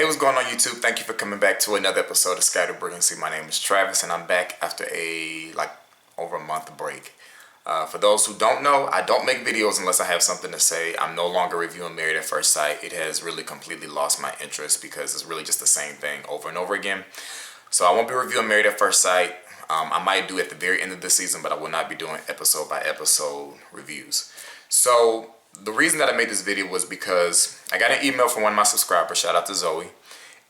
Hey, what's going on YouTube? Thank you for coming back to another episode of Scattered Brilliancy. My name is Travis and I'm back after over a month break. For those who don't know, I don't make videos unless I have something to say. I'm no longer reviewing Married at First Sight. It has really completely lost my interest because it's really just the same thing over and over again. So I won't be reviewing Married at First Sight. I might do it at the very end of the season, but I will not be doing episode by episode reviews. So the reason that I made this video was because I got an email from one of my subscribers, shout out to Zoe,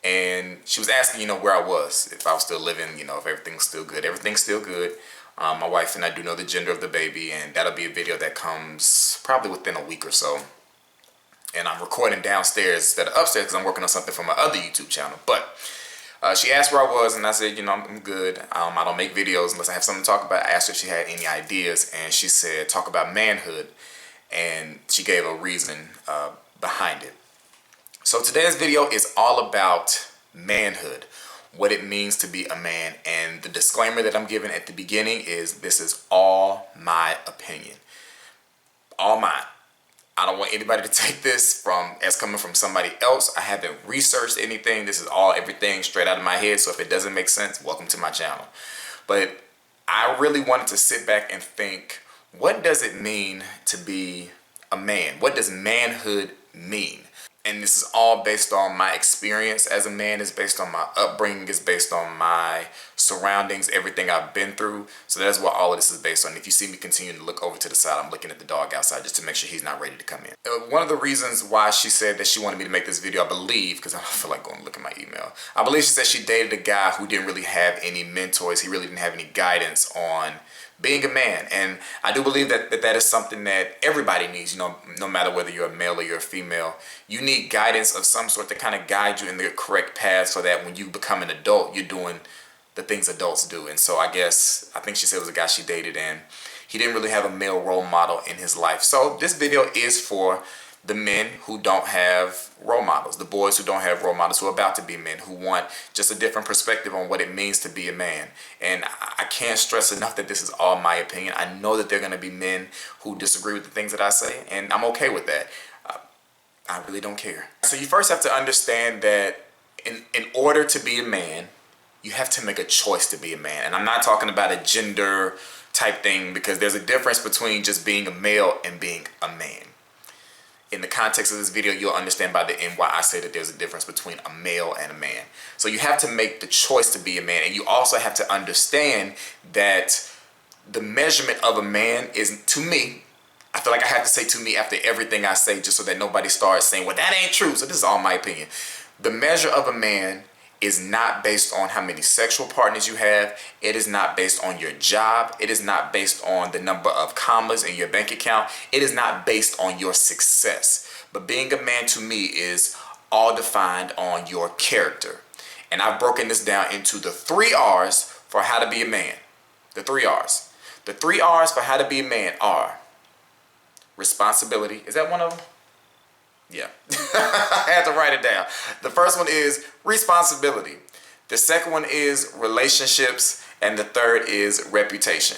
and she was asking, where I was, if I was still living, if everything's still good. Everything's still good. My wife and I do know the gender of the baby, and that'll be a video that comes probably within a week or so. And I'm recording downstairs instead of upstairs because I'm working on something for my other YouTube channel. But she asked where I was, and I said, I'm good. I don't make videos unless I have something to talk about. I asked her if she had any ideas, and she said, talk about manhood. And she gave a reason behind it. So today's video is all about manhood, what it means to be a man. And the disclaimer that I'm giving at the beginning is this is all my opinion. All mine. I don't want anybody to take this as coming from somebody else. I haven't researched anything. This is everything straight out of my head. So if it doesn't make sense, welcome to my channel. But I really wanted to sit back and think, what does it mean to be a man? What does manhood mean? And this is all based on my experience as a man. It's based on my upbringing. It's based on my surroundings, everything I've been through. So that's what all of this is based on. If you see me continue to look over to the side, I'm looking at the dog outside just to make sure he's not ready to come in. One of the reasons why she said that she wanted me to make this video, I believe, because I don't feel like going to look at my email. I believe she said she dated a guy who didn't really have any mentors. He really didn't have any guidance on being a man. And I do believe that is something that everybody needs, no matter whether you're a male or you're a female. You need guidance of some sort to kind of guide you in the correct path so that when you become an adult, you're doing the things adults do. And so I think she said it was a guy she dated and he didn't really have a male role model in his life. So this video is for the men who don't have role models, the boys who don't have role models, who are about to be men, who want just a different perspective on what it means to be a man. And I can't stress enough that this is all my opinion. I know that there are going to be men who disagree with the things that I say, and I'm okay with that. I really don't care. So you first have to understand that in order to be a man, you have to make a choice to be a man. And I'm not talking about a gender type thing, because there's a difference between just being a male and being a man. In the context of this video, you'll understand by the end why I say that there's a difference between a male and a man. So you have to make the choice to be a man. And you also have to understand that the measurement of a man is, to me, I feel like I have to say to me after everything I say, just so that nobody starts saying, well, that ain't true. So this is all my opinion. The measure of a man is not based on how many sexual partners you have. It is not based on your job. It is not based on the number of commas in your bank account. It is not based on your success. But being a man to me is all defined on your character. And I've broken this down into the 3 R's for how to be a man. The 3 R's. The 3 R's for how to be a man are responsibility. Is that one of them? Yeah, I had to write it down. The first one is responsibility. The second one is relationships. And the third is reputation.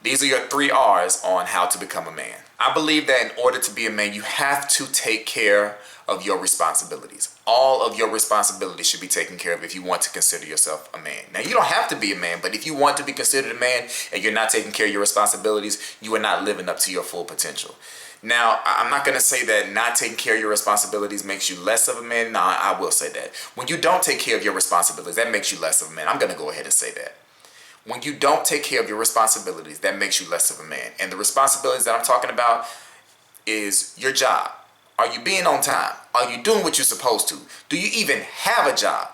These are your 3 R's on how to become a man. I believe that in order to be a man, you have to take care of your responsibilities. All of your responsibilities should be taken care of if you want to consider yourself a man. Now, you don't have to be a man, but if you want to be considered a man and you're not taking care of your responsibilities, you are not living up to your full potential. Now, I'm not going to say that not taking care of your responsibilities makes you less of a man. No, I will say that. When you don't take care of your responsibilities, that makes you less of a man. I'm going to go ahead and say that. When you don't take care of your responsibilities, that makes you less of a man. And the responsibilities that I'm talking about is your job. Are you being on time? Are you doing what you're supposed to? Do you even have a job?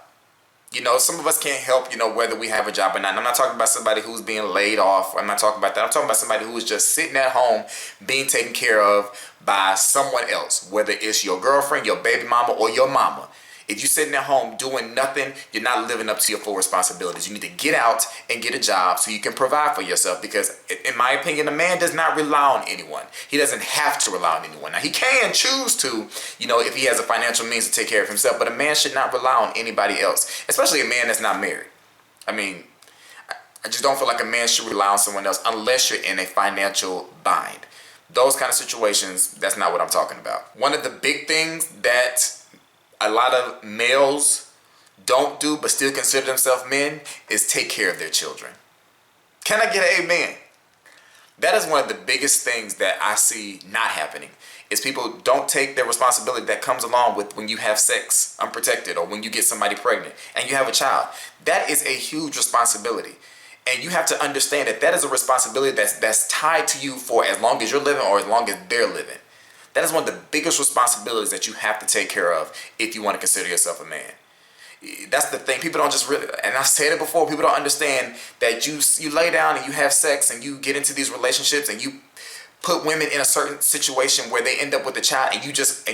Some of us can't help, whether we have a job or not. And I'm not talking about somebody who's being laid off. I'm not talking about that. I'm talking about somebody who is just sitting at home being taken care of by someone else, whether it's your girlfriend, your baby mama, or your mama. If you're sitting at home doing nothing, you're not living up to your full responsibilities. You need to get out and get a job so you can provide for yourself, because in my opinion, a man does not rely on anyone. He doesn't have to rely on anyone. Now, he can choose to, if he has a financial means to take care of himself, but a man should not rely on anybody else, especially a man that's not married. I just don't feel like a man should rely on someone else unless you're in a financial bind. Those kind of situations, that's not what I'm talking about. One of the big things that a lot of males don't do but still consider themselves men is take care of their children. Can I get an amen? That is one of the biggest things that I see not happening, is people don't take their responsibility that comes along with when you have sex unprotected or when you get somebody pregnant and you have a child. That is a huge responsibility. And you have to understand that that is a responsibility that's tied to you for as long as you're living or as long as they're living. That is one of the biggest responsibilities that you have to take care of if you want to consider yourself a man. That's the thing. People don't just really, and I've said it before, people don't understand that you lay down and you have sex and you get into these relationships and you put women in a certain situation where they end up with a child and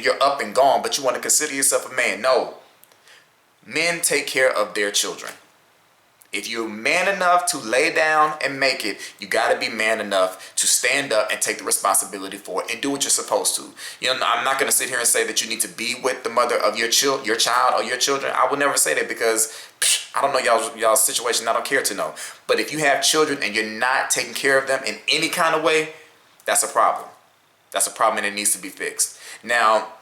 you're up and gone, but you want to consider yourself a man. No. Men take care of their children. If you're man enough to lay down and make it, you got to be man enough to stand up and take the responsibility for it and do what you're supposed to. You know, I'm not going to sit here and say that you need to be with the mother of your child or your children. I will never say that because I don't know y'all's situation. I don't care to know. But if you have children and you're not taking care of them in any kind of way, that's a problem. That's a problem and it needs to be fixed. Now,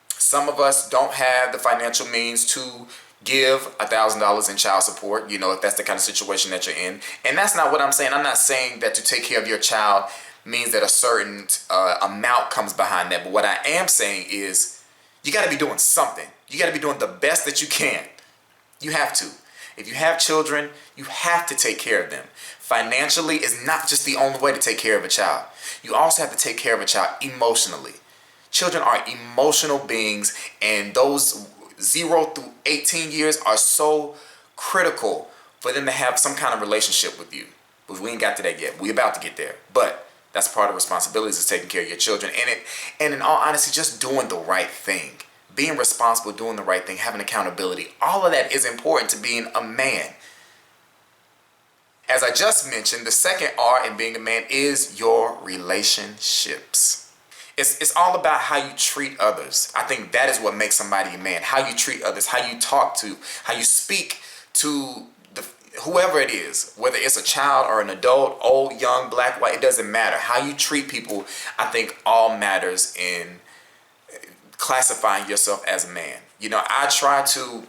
some of us don't have the financial means to give $1,000 in child support, you know, if that's the kind of situation that you're in. And that's not what I'm saying. I'm not saying that to take care of your child means that a certain amount comes behind that. But what I am saying is you got to be doing something. You got to be doing the best that you can. You have to. If you have children, you have to take care of them. Financially is not just the only way to take care of a child. You also have to take care of a child emotionally. Children are emotional beings, and those 0 through 18 years are so critical for them to have some kind of relationship with you. But we ain't got to that yet. We about to get there. But that's part of responsibilities, is taking care of your children. And in all honesty, just doing the right thing. Being responsible, doing the right thing, having accountability. All of that is important to being a man. As I just mentioned, the second R in being a man is your relationships. It's all about how you treat others. I think that is what makes somebody a man. How you treat others, how you talk to, how you speak to whoever it is, whether it's a child or an adult, old, young, black, white, it doesn't matter. How you treat people, I think all matters in classifying yourself as a man. You know, I try to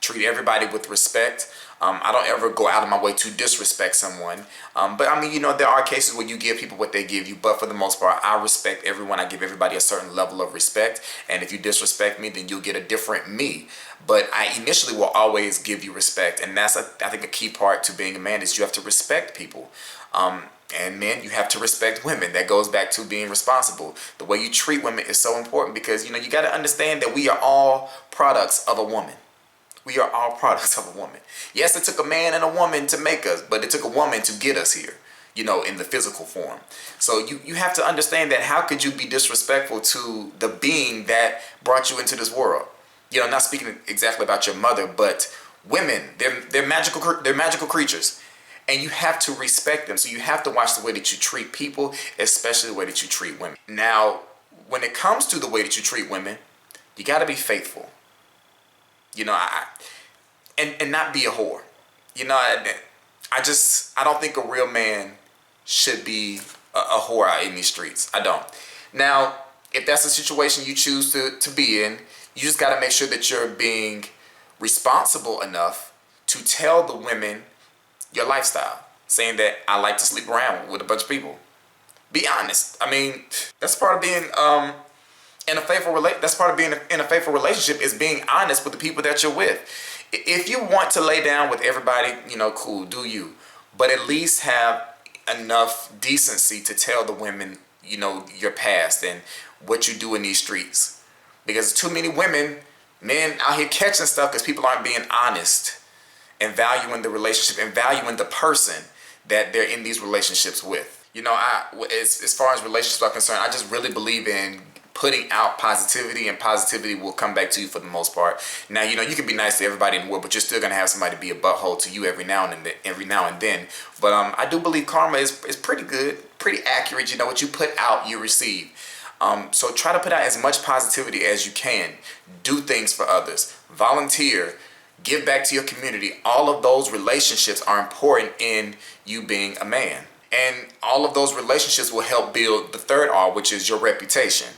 treat everybody with respect. I don't ever go out of my way to disrespect someone. But I mean, you know, there are cases where you give people what they give you, but for the most part, I respect everyone. I give everybody a certain level of respect. And if you disrespect me, then you'll get a different me. But I initially will always give you respect. And that's, I think, a key part to being a man is you have to respect people. And men, you have to respect women. That goes back to being responsible. The way you treat women is so important because, you know, you got to understand that we are all products of a woman. We are all products of a woman. Yes, it took a man and a woman to make us, but it took a woman to get us here, you know, in the physical form. So you have to understand that how could you be disrespectful to the being that brought you into this world? You know, not speaking exactly about your mother, but women, they're magical creatures. And you have to respect them. So you have to watch the way that you treat people, especially the way that you treat women. Now, when it comes to the way that you treat women, you got to be faithful. You know, and not be a whore. You know, I don't think a real man should be a whore out in these streets. I don't. Now, if that's a situation you choose to be in, you just got to make sure that you're being responsible enough to tell the women your lifestyle, saying that I like to sleep around with a bunch of people. Be honest. I mean, that's part of being in a faithful relationship is being honest with the people that you're with. If you want to lay down with everybody, you know, cool, do you. But at least have enough decency to tell the women, you know, your past and what you do in these streets. Because too many men out here catching stuff because people aren't being honest and valuing the relationship and valuing the person that they're in these relationships with. You know, as far as relationships are concerned, I just really believe in putting out positivity, and positivity will come back to you for the most part. Now, you know, you can be nice to everybody in the world, but you're still gonna have somebody be a butthole to you every now and then. But I do believe karma is pretty good, pretty accurate. You know, what you put out, you receive. So try to put out as much positivity as you can. Do things for others. Volunteer. Give back to your community. All of those relationships are important in you being a man. And all of those relationships will help build the third R, which is your reputation.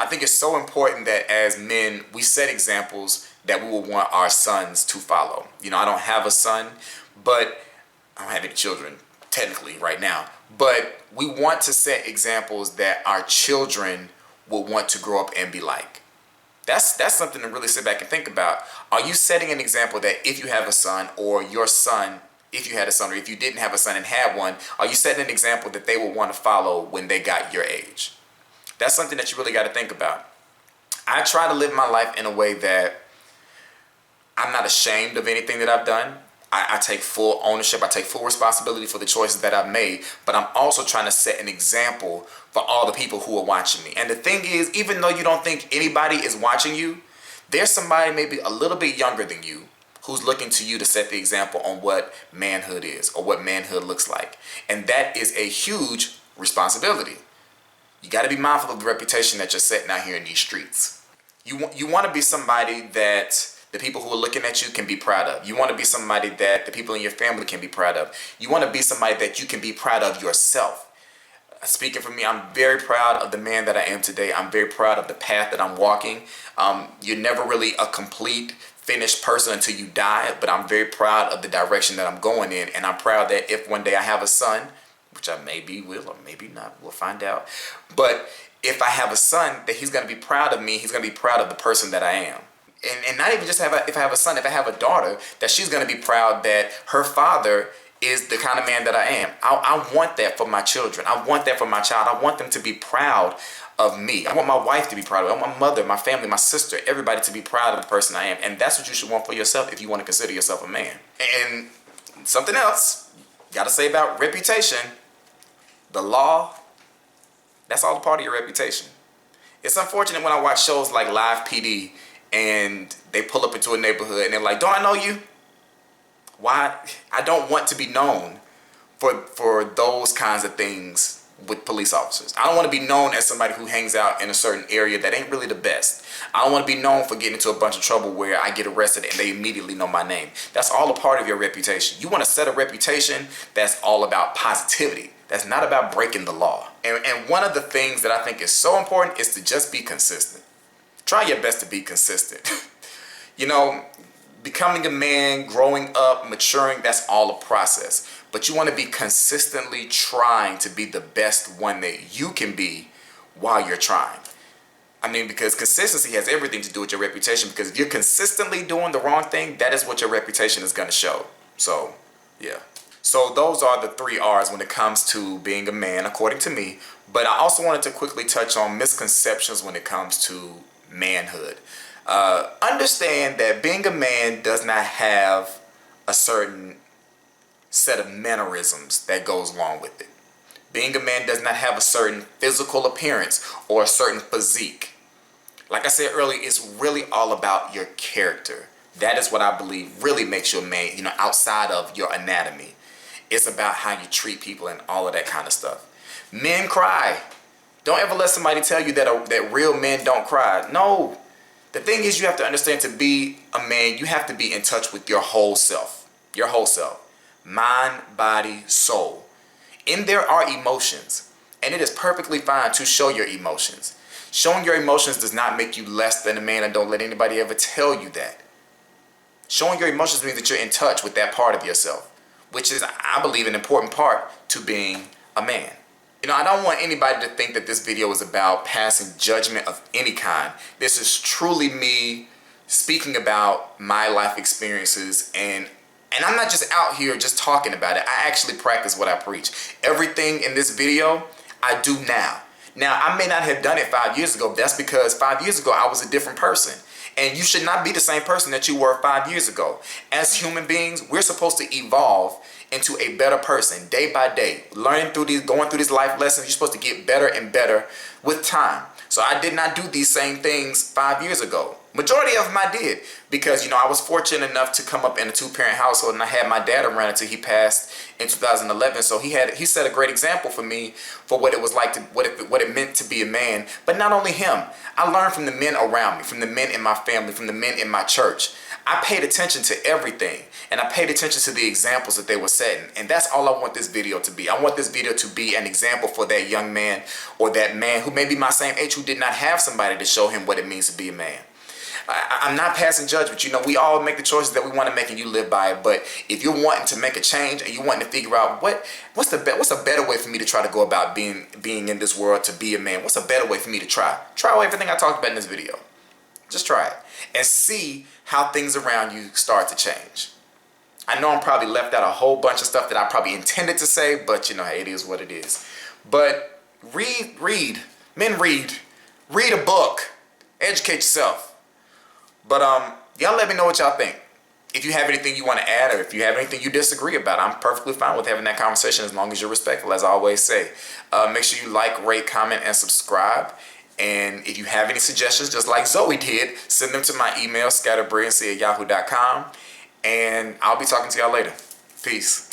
I think it's so important that as men, we set examples that we will want our sons to follow. You know, I don't have a son, but I don't have any children technically right now, but we want to set examples that our children will want to grow up and be like. That's something to really sit back and think about. Are you setting an example that if you have a son, or your son, if you had a son, or if you didn't have a son and had one, are you setting an example that they will want to follow when they got your age? That's something that you really got to think about. I try to live my life in a way that I'm not ashamed of anything that I've done. I take full ownership. I take full responsibility for the choices that I've made. But I'm also trying to set an example for all the people who are watching me. And the thing is, even though you don't think anybody is watching you, there's somebody maybe a little bit younger than you who's looking to you to set the example on what manhood is or what manhood looks like. And that is a huge responsibility. You got to be mindful of the reputation that you're setting out here in these streets. You want to be somebody that the people who are looking at you can be proud of. You want to be somebody that the people in your family can be proud of. You want to be somebody that you can be proud of yourself. Speaking for me, I'm very proud of the man that I am today. I'm very proud of the path that I'm walking. You're never really a complete, finished person until you die, but I'm very proud of the direction that I'm going in. And I'm proud that if one day I have a son, which I maybe will or maybe not, we'll find out. But if I have a son, that he's going to be proud of me. He's going to be proud of the person that I am. And not even just if I have a son, if I have a daughter, that she's going to be proud that her father is the kind of man that I am. I want that for my children. I want that for my child. I want them to be proud of me. I want my wife to be proud of me. I want my mother, my family, my sister, everybody to be proud of the person I am. And that's what you should want for yourself if you want to consider yourself a man. And something else, got to say about reputation, the law, that's all a part of your reputation. It's unfortunate when I watch shows like Live PD and they pull up into a neighborhood and they're like, don't I know you? Why? I don't want to be known for those kinds of things with police officers. I don't want to be known as somebody who hangs out in a certain area that ain't really the best. I don't want to be known for getting into a bunch of trouble where I get arrested and they immediately know my name. That's all a part of your reputation. You want to set a reputation that's all about positivity. That's not about breaking the law. And one of the things that I think is so important is to just be consistent. Try your best to be consistent. You know, becoming a man, growing up, maturing, that's all a process. But you want to be consistently trying to be the best one that you can be while you're trying. I mean, because consistency has everything to do with your reputation. Because if you're consistently doing the wrong thing, that is what your reputation is going to show. So, yeah. So those are the 3 R's when it comes to being a man, according to me. But I also wanted to quickly touch on misconceptions when it comes to manhood. Understand that being a man does not have a certain set of mannerisms that goes along with it. Being a man does not have a certain physical appearance or a certain physique. Like I said earlier, it's really all about your character. That is what I believe really makes you a man, you know, outside of your anatomy. It's about how you treat people and all of that kind of stuff. Men cry. Don't ever let somebody tell you that real men don't cry. No. The thing is, you have to understand, to be a man, you have to be in touch with your whole self. Your whole self. Mind, body, soul. In there are emotions. And it is perfectly fine to show your emotions. Showing your emotions does not make you less than a man, and don't let anybody ever tell you that. Showing your emotions means that you're in touch with that part of yourself, which is, I believe, an important part to being a man. You know, I don't want anybody to think that this video is about passing judgment of any kind. This is truly me speaking about my life experiences, and I'm not just out here just talking about it. I actually practice what I preach. Everything in this video, I do now. Now, I may not have done it 5 years ago. That's because 5 years ago, I was a different person. And you should not be the same person that you were 5 years ago. As human beings, we're supposed to evolve into a better person day by day. Going through these life lessons, you're supposed to get better and better with time. So I did not do these same things 5 years ago. Majority of them I did, because, you know, I was fortunate enough to come up in a 2-parent household, and I had my dad around until he passed in 2011. So he set a great example for me for what it was like to what it meant to be a man. But not only him, I learned from the men around me, from the men in my family, from the men in my church. I paid attention to everything, and I paid attention to the examples that they were setting. And that's all I want this video to be. I want this video to be an example for that young man or that man who may be my same age who did not have somebody to show him what it means to be a man. I'm not passing judgment. You know, we all make the choices that we want to make and you live by it. But if you're wanting to make a change and you're wanting to figure out what's a better way for me to try to go about being in this world to be a man, what's a better way for me to try everything I talked about in this video. Just try it and see how things around you start to change. I know I'm probably left out a whole bunch of stuff that I probably intended to say, but you know, hey, it is what it is. But read a book, educate yourself. But y'all let me know what y'all think. If you have anything you want to add or if you have anything you disagree about, I'm perfectly fine with having that conversation as long as you're respectful, as I always say. Make sure you like, rate, comment, and subscribe. And if you have any suggestions, just like Zoe did, send them to my email, scatterbrilliancy@yahoo.com. And I'll be talking to y'all later. Peace.